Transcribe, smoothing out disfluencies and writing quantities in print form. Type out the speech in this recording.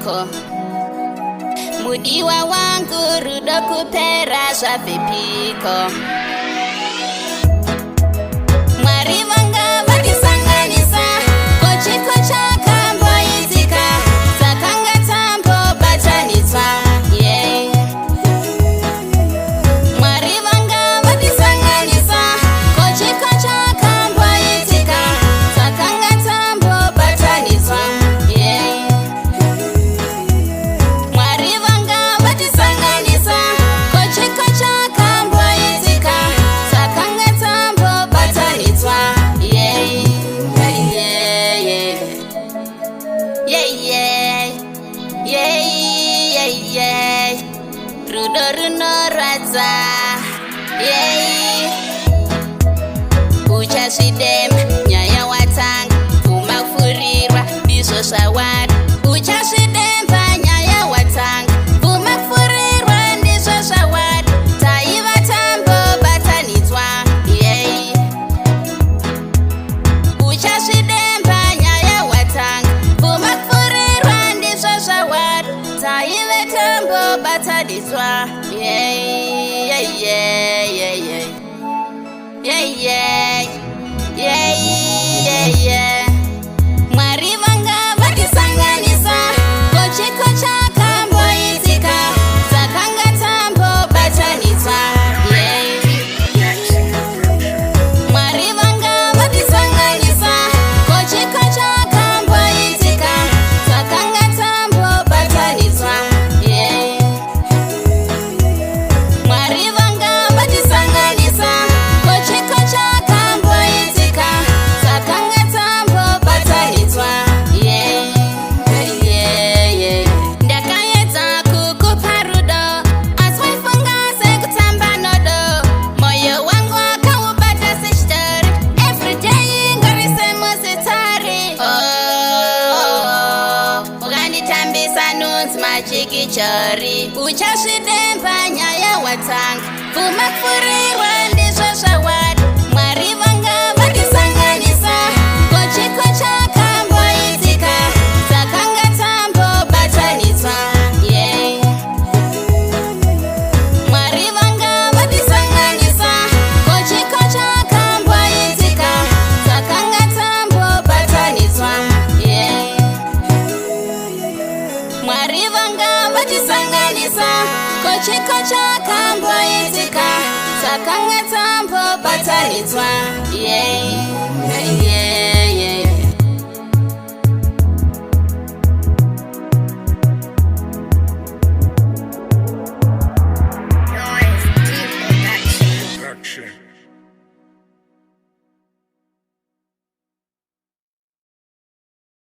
yako. Mudiwa wangu rudo kupera zvapipiko. Mwari vanga vatisanganisa, kochiko chakamboitika, takanga tambobatanidzwa. Mwari vanga vatisanganisa, kochiko chakamboitika, takanga tambobatanidzwa. Mwari vanga vatisanganisa, kochiko chakamboitika, takanga tambobatanidzwa. Rudo runoradza. Uchazvidema nyaya watanga, kumafurirwa ndizvo zvawari. Uchazvidemba nyaya watanga, kumafurirwa ndizvo zvawari. Taiva tambobatanidzwa. Uchazvidemba nyaya watanga, kumafurirwa ndizvo zvawari. Taiva tambobatanidzwa. Mwari vanga vatisanganisa, kochiko chakamboitika, takanga tambobatanidzwa. Mwari vanga vatisanganisa, kochiko chakamboitika, takanga tambobatanidzwa. Mwari vanga vatisanganisa, kochiko chakamboitika, takanga tambobatanidzwa. Ndakaedza kukupa rudo, asi waifunga sekutamba nodo. Moyo wangu akaubata sechitori, everyday ngori semusitari. Ukanditambisa nunzi machikichori. Uchazvidemba nyaya watanga, kumafurirwa ndizvo zvawari. Mwari vanga vatisanganisa, kochiko chakamboitika, takanga tambobatanidzwa. Mwari vanga vatisanganisa, kochiko chakamboitika, takanga tambobatanidzwa. Mwari vanga vatisanganisa, kochiko chakamboitika, takanga tambobatanidzwa.